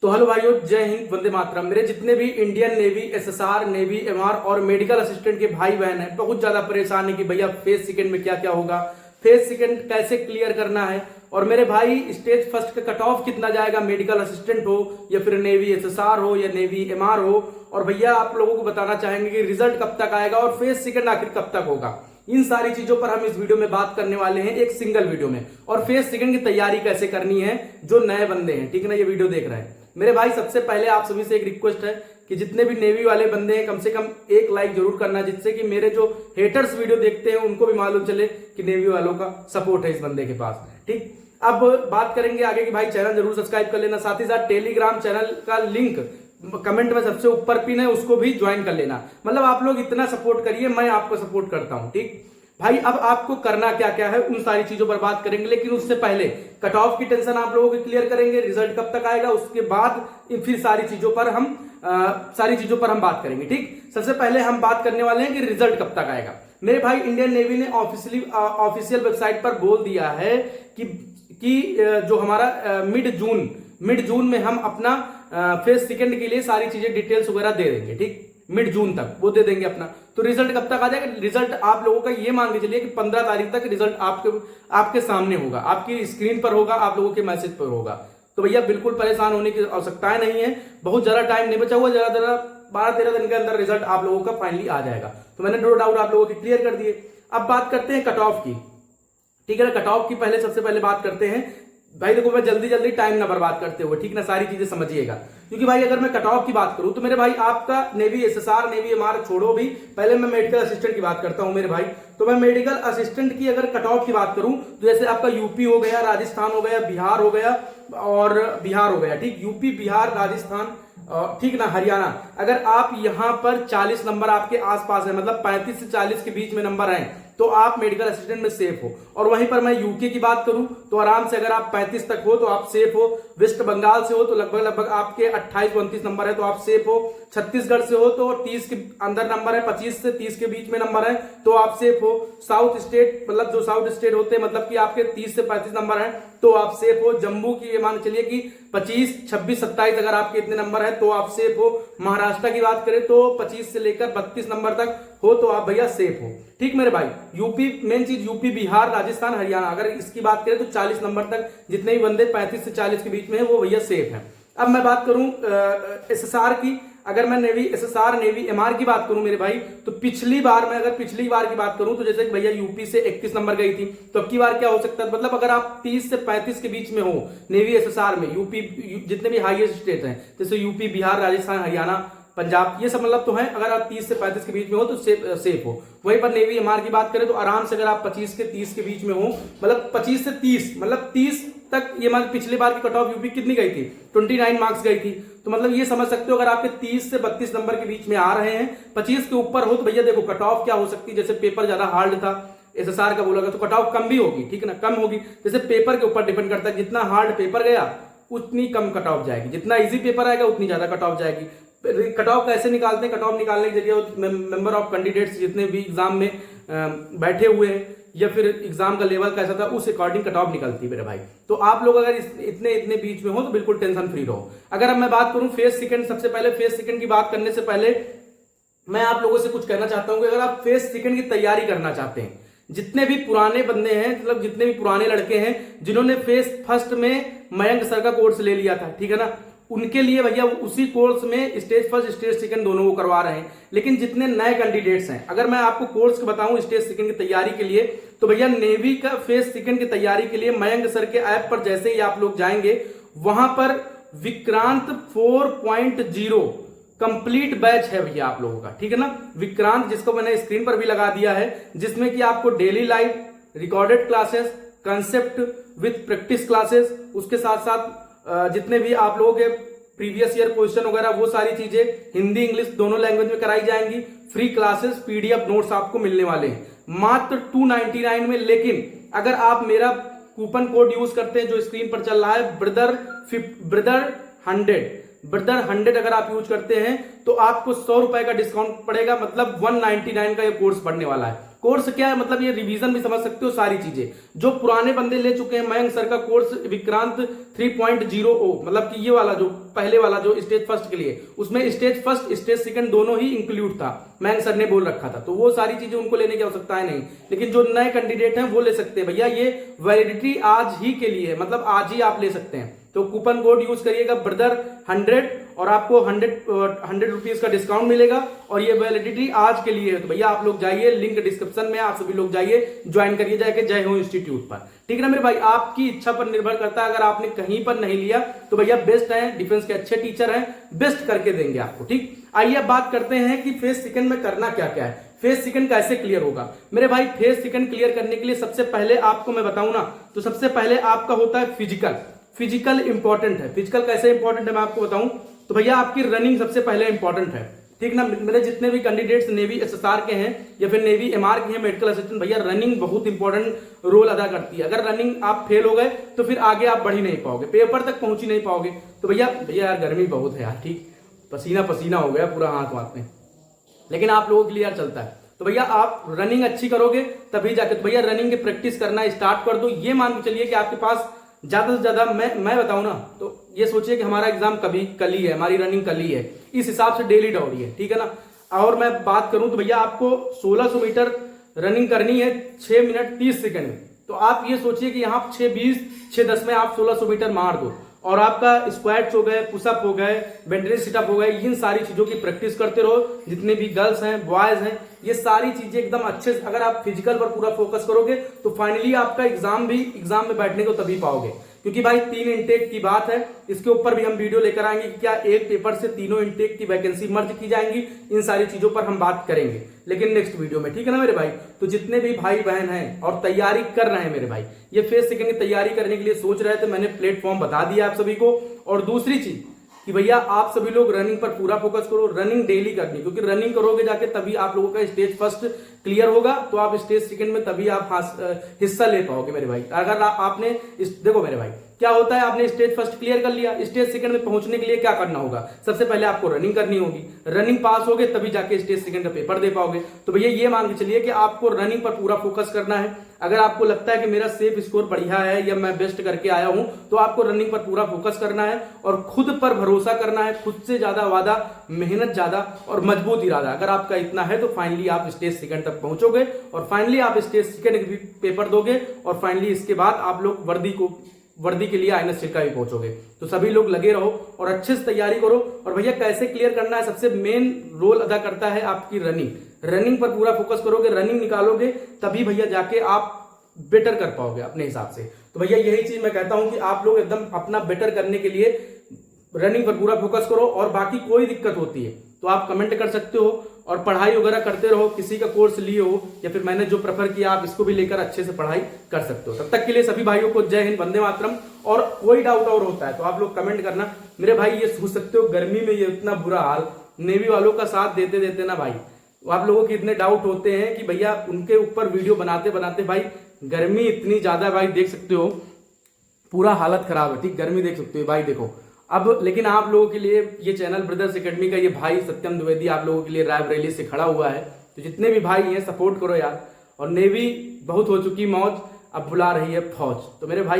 तो हेलो भाइयों, जय हिंद, वंदे मातरम। मेरे जितने भी Indian navy, SSR, navy, MR और मेडिकल असिस्टेंट के भाई बहन हैं, बहुत ज्यादा परेशान है कि भैया फेज सेकंड में क्या क्या होगा, फेज सेकंड कैसे क्लियर करना है। और मेरे भाई स्टेज फर्स्ट का कट ऑफ कितना जाएगा, मेडिकल असिस्टेंट हो या फिर नेवी एसएसआर हो या नेवी एमआर हो। और भैया आप लोगों को बताना चाहेंगे कि रिजल्ट कब तक आएगा और फेज सेकंड आखिर कब तक होगा। इन सारी चीजों पर हम इस वीडियो में बात करने वाले हैं, एक सिंगल वीडियो में। और फेज सेकंड की तैयारी कैसे करनी है जो नए बंदे हैं, ठीक है ना, ये वीडियो देख रहे हैं। मेरे भाई सबसे पहले आप सभी से एक रिक्वेस्ट है कि जितने भी नेवी वाले बंदे हैं कम से कम एक लाइक जरूर करना, जिससे कि मेरे जो हेटर्स वीडियो देखते हैं उनको भी मालूम चले कि नेवी वालों का सपोर्ट है इस बंदे के पास। ठीक, अब बात करेंगे आगे कि भाई चैनल जरूर सब्सक्राइब कर लेना, साथ ही साथ टेलीग्राम चैनल का लिंक कमेंट में सबसे ऊपर पिन है, उसको भी ज्वाइन कर लेना। मतलब आप लोग इतना सपोर्ट करिए, मैं आपको सपोर्ट करता हूं। ठीक भाई, अब आपको करना क्या क्या है उन सारी चीजों पर बात करेंगे, लेकिन उससे पहले कट ऑफ की टेंशन आप लोगों की क्लियर करेंगे, रिजल्ट कब तक आएगा, उसके बाद फिर सारी चीजों पर हम बात करेंगे। ठीक, सबसे पहले हम बात करने वाले हैं कि रिजल्ट कब तक आएगा। मेरे भाई इंडियन नेवी ने ऑफिशियल वेबसाइट पर बोल दिया है कि जो हमारा मिड जून में हम अपना फेज सेकंड के लिए सारी चीजें डिटेल्स वगैरह दे देंगे। ठीक, मिड जून तक वो दे देंगे अपना। तो रिजल्ट कब तक आ जाएगा, रिजल्ट आप लोगों का ये मान के चलिए कि 15 तारीख तक रिजल्ट आपके सामने होगा, आपकी स्क्रीन पर होगा, आप लोगों के मैसेज पर होगा। तो भैया बिल्कुल परेशान होने की आवश्यकता नहीं है, बहुत ज्यादा टाइम नहीं बचा हुआ, ज्यादा 12-13 दिन के अंदर रिजल्ट आप लोगों का फाइनली आ जाएगा। तो मैंने नो डाउट आप लोगों के क्लियर कर दिए। अब बात करते हैं कट ऑफ की। ठीक है ना, कट ऑफ की सबसे पहले बात करते हैं। भाई देखो, मैं जल्दी ना टाइम ना बर्बाद करते हुए, ठीक ना, सारी चीजें समझिएगा। क्योंकि भाई अगर मैं कट ऑफ की बात करूं तो मेरे भाई आपका नेवी एसएसआर, नेवी एमआर छोड़ो भी, पहले मैं मेडिकल असिस्टेंट की बात करता हूं मेरे भाई। तो मैं मेडिकल असिस्टेंट की अगर कट ऑफ की बात करूं तो जैसे आपका यूपी हो गया, राजस्थान हो गया, बिहार हो गया ठीक, यूपी, बिहार, राजस्थान, ठीक ना, हरियाणा, अगर आप यहां पर 40 नंबर आपके आसपास है, मतलब 35 से 40 के बीच में नंबर है, तो आप मेडिकल असिस्टेंट में सेफ हो। और वहीं पर मैं यूके की बात करूं तो आराम से अगर आप 35 तक हो तो आप सेफ हो। वेस्ट बंगाल से हो तो लगभग आपके 28-29 नंबर है तो आप सेफ हो। छत्तीसगढ़ से हो तो 30 के अंदर नंबर है, 25 से 30 के बीच में नंबर है तो आप सेफ हो। साउथ स्टेट, मतलब जो साउथ स्टेट होते हैं, मतलब कि आपके 30 से 35 नंबर है तो आप सेफ हो। जम्मू की ये मान चलिए कि 25, 26, 27 अगर आपके इतने नंबर है तो आप सेफ हो। महाराष्ट्र की बात करें तो 25 से लेकर 32 नंबर तक हो तो आप भैया सेफ हो। ठीक मेरे भाई, यूपी, मेन चीज यूपी, बिहार, राजस्थान, हरियाणा, अगर इसकी बात करें तो 40 नंबर तक जितने भी बंदे 35 से 40 के बीच में है वो भैया सेफ है। अब मैं बात करूं एसएसआर की, अगर मैं नेवी एसएसआर, नेवी एमआर की बात करूं मेरे भाई, तो पिछली बार की बात करूं तो जैसे भैया यूपी से 31 नंबर गई थी, तो अब की बार क्या हो सकता है, मतलब अगर आप 30 से 35 के बीच में हो नेवी एसएसआर में, यूपी, जितने भी हाईएस्ट स्टेट हैं जैसे यूपी, बिहार, राजस्थान, हरियाणा, पंजाब, ये सब मतलब तो है, अगर आप 30 से 35 के बीच में हो तो सेफ हो। वहीं पर नेवी एमआर की बात करें तो आराम से अगर आप 25 के 30 के बीच में हो, मतलब 25 से 30, मतलब 30 तक, ये मान पिछली बार की कट ऑफ यूपी कितनी गई थी, 29 मार्क्स गई थी। तो मतलब ये समझ सकते हो अगर आपके 30 से 32 नंबर के बीच में आ रहे हैं, 25 के ऊपर हो तो भैया देखो कट ऑफ क्या हो सकती है। जैसे पेपर ज्यादा हार्ड था एसएसआर का बोला तो कट ऑफ कम भी होगी, ठीक है ना, कम होगी। जैसे पेपर के ऊपर डिपेंड करता है, जितना हार्ड पेपर गया उतनी कम कट ऑफ जाएगी, जितना इजी पेपर आएगा उतनी ज्यादा कट ऑफ जाएगी। कट ऑफ कैसे निकालते हैं, कट ऑफ निकालने के जरिए मेंबर ऑफ कैंडिडेट्स जितने भी एग्जाम में बैठे हुए हैं या फिर एग्जाम का लेवल कैसा था उस अकॉर्डिंग कट ऑफ निकलती है मेरे भाई। तो आप लोग अगर इतने बीच में हो तो बिल्कुल टेंशन फ्री रहो। अगर अब मैं बात करूं फेज सेकंड, सबसे पहले फेज सेकंड की बात करने से पहले मैं आप लोगों से कुछ कहना चाहता हूं कि अगर आप फेज सेकंड की तैयारी करना चाहते हैं, जितने भी पुराने बंदे हैं, मतलब जितने भी पुराने लड़के हैं जिन्होंने फेज फर्स्ट में मयंक सर का कोर्स ले लिया था, ठीक है ना, उनके लिए भैया उसी कोर्स में स्टेज फर्स्ट, स्टेज सेकंड दोनों वो करवा रहे हैं। लेकिन जितने नए कैंडिडेट्स हैं, अगर मैं आपको कोर्स बताऊं स्टेज सेकंड की तैयारी के लिए, तो भैया नेवी का फेज सेकंड की तैयारी के लिए मयंक सर के ऐप पर जैसे ही आप लोग जाएंगे, वहां पर विक्रांत 4.0 कंप्लीट बैच है भैया आप लोगों का, ठीक है ना, विक्रांत, जिसको मैंने स्क्रीन पर भी लगा दिया है, जिसमें कि आपको daily live, recorded classes, concept with practice classes, उसके साथ साथ जितने भी आप लोगों के प्रीवियस ईयर क्वेश्चन वगैरह वो सारी चीजें हिंदी इंग्लिश दोनों लैंग्वेज में कराई जाएंगी। फ्री क्लासेस, पीडीएफ नोट्स आपको मिलने वाले हैं मात्र 299 में। लेकिन अगर आप मेरा कूपन कोड यूज करते हैं जो स्क्रीन पर चल रहा है, ब्रदर 100, ब्रदर 100 अगर आप यूज करते हैं तो आपको 100 रुपए का डिस्काउंट पड़ेगा, मतलब 199 का ये कोर्स पड़ने वाला है। कोर्स क्या है, मतलब ये रिवीजन भी समझ सकते हो, सारी चीजें जो पुराने बंदे ले चुके हैं। मयंक सर का कोर्स विक्रांत 3.0 मतलब कि ये वाला जो पहले वाला जो स्टेज फर्स्ट के लिए, उसमें स्टेज फर्स्ट स्टेज सेकंड दोनों ही इंक्लूड था, मयंक सर ने बोल रखा था, तो वो सारी चीजें उनको लेने की आवश्यकता है नहीं। लेकिन जो नए कैंडिडेट हैं वो ले सकते हैं भैया, ये वैलिडिटी आज ही के लिए है, मतलब आज ही आप ले सकते हैं। तो कूपन कोड यूज करिएगा ब्रदर 100 और आपको 100 रुपीज का डिस्काउंट मिलेगा, और ये वैलिडिटी आज के लिए है। तो भैया आप लोग जाइए, लिंक डिस्क्रिप्शन में, आप सभी लोग जाइए, ज्वाइन करिए जाके जय हो इंस्टीट्यूट पर, ठीक है ना मेरे भाई। आपकी इच्छा पर निर्भर करता है, अगर आपने कहीं पर नहीं लिया तो भैया बेस्ट है, डिफेंस के अच्छे टीचर हैं, बेस्ट करके देंगे आपको, ठीक। आइए अब बात करते हैं कि फेज सेकंड में करना क्या क्या है, फेज सेकंड कैसे क्लियर होगा मेरे भाई। फेज सेकंड क्लियर करने के लिए सबसे पहले आपको मैं बताऊं ना, तो सबसे पहले आपका होता है फिजिकल इंपॉर्टेंट है। फिजिकल कैसे इंपॉर्टेंट है मैं आपको बताऊं, तो भैया आपकी रनिंग सबसे पहले इंपॉर्टेंट है, ठीक ना। मेरे जितने भी कैंडिडेट्स नेवी एसएसआर के हैं या फिर नेवी एमआर के हैं मेडिकल असिस्टेंट, भैया रनिंग बहुत इंपॉर्टेंट रोल अदा करती है। अगर रनिंग आप फेल हो गए तो फिर आगे आप बढ़ ही नहीं पाओगे, पेपर तक पहुंच ही नहीं पाओगे। तो भैया यार गर्मी बहुत है यार, ठीक, पसीना पसीना हो गया पूरा हाथ वाथ में, लेकिन आप लोगों के लिए यार चलता है। तो भैया आप रनिंग अच्छी करोगे तभी जाके, तो भैया रनिंग की प्रैक्टिस करना स्टार्ट कर दो। ये मान के चलिए कि आपके पास ज्यादा से ज्यादा मैं बताऊं ना, तो ये सोचिए कि हमारा एग्जाम कल ही है, हमारी रनिंग कल ही है, इस हिसाब से डेली दौड़िए, ठीक है ना। और मैं बात करूं तो भैया आपको 1600 मीटर रनिंग करनी है 6 मिनट 30 सेकंड में। तो आप ये सोचिए कि यहाँ 6:20 6:10 में आप 1600 मीटर मार दो, और आपका स्क्वाट्स हो गए, पुशअप हो गए, बेंटली सिटअप हो गए, इन सारी चीजों की प्रैक्टिस करते रहो। जितने भी गर्ल्स हैं बॉयज हैं, ये सारी चीजें एकदम अच्छे से, अगर आप फिजिकल पर पूरा फोकस करोगे तो फाइनली आपका एग्जाम में बैठने को तभी पाओगे। क्योंकि भाई 3 इंटेक की बात है, इसके ऊपर भी हम वीडियो लेकर आएंगे कि क्या एक पेपर से तीनों इंटेक की वैकेंसी मर्ज की जाएंगी, इन सारी चीजों पर हम बात करेंगे, लेकिन नेक्स्ट वीडियो में, ठीक है ना मेरे भाई। तो जितने भी भाई बहन हैं और तैयारी कर रहे हैं मेरे भाई, ये फेज सेकंड की तैयारी करने के लिए सोच रहे थे, मैंने प्लेटफॉर्म बता दिया आप सभी को। और दूसरी चीज कि भैया आप सभी लोग रनिंग पर पूरा फोकस करो, रनिंग डेली करनी, क्योंकि रनिंग करोगे जाके तभी आप लोगों का स्टेज फर्स्ट क्लियर होगा, तो आप स्टेज सेकंड में तभी आप हिस्सा ले पाओगे मेरे भाई। अगर आपने देखो मेरे भाई, क्या होता है, आपने स्टेज फर्स्ट क्लियर कर लिया, स्टेज सेकंड में पहुंचने के लिए क्या करना होगा, सबसे पहले आपको रनिंग करनी होगी, रनिंग पास होगे तभी जाके स्टेज सेकंड का पेपर दे पाओगे। तो भैया ये मान के चलिए कि आपको रनिंग पर पूरा फोकस करना है। अगर आपको लगता है कि मेरा सेफ स्कोर बढ़िया है या मैं बेस्ट करके आया हूं, तो आपको रनिंग पर पूरा फोकस करना है और खुद पर भरोसा करना है, खुद से ज्यादा वादा, मेहनत ज्यादा और मजबूत इरादा। अगर आपका इतना है तो फाइनली आप स्टेज सेकंड तक पहुंचोगे और फाइनली आप स्टेज सेकंड के भी पेपर दोगे, और फाइनली इसके बाद आप लोग वर्दी के लिए आईएनएस का भी पहुंचोगे। तो सभी लोग लगे रहो और अच्छे से तैयारी करो। और भैया कैसे क्लियर करना है, सबसे मेन रोल अदा करता है आपकी रनिंग पर पूरा फोकस करोगे, रनिंग निकालोगे, तभी भैया जाके आप बेटर कर पाओगे अपने हिसाब से। तो भैया यही चीज मैं कहता हूं कि आप लोग एकदम अपना बेटर करने के लिए रनिंग पर पूरा फोकस करो, और बाकी कोई दिक्कत होती है तो आप कमेंट कर सकते हो, और पढ़ाई वगैरह करते रहो, किसी का कोर्स लिए हो या फिर मैंने जो प्रेफर किया आप इसको भी लेकर अच्छे से पढ़ाई कर सकते हो। तब तक के लिए सभी भाइयों को जय हिंद, वंदे मातरम। और कोई डाउट और होता है तो आप लोग कमेंट करना मेरे भाई। ये सोच सकते हो गर्मी में ये इतना बुरा हाल, नेवी वालों का साथ देते देते ना भाई, आप लोगों के इतने डाउट होते हैं कि भैया उनके ऊपर वीडियो बनाते बनाते भाई गर्मी इतनी ज्यादा, भाई देख सकते हो पूरा हालत खराब है, ठीक, गर्मी देख सकते हो भाई, देखो अब। लेकिन आप लोगों के लिए ये चैनल ब्रदर्स एकेडमी का ये भाई सत्यम द्विवेदी आप लोगों के लिए रायबरेली से खड़ा हुआ है। तो जितने भी भाई हैं सपोर्ट करो यार। और नेवी बहुत हो चुकी मौज, अब बुला रही है फौज। तो मेरे भाई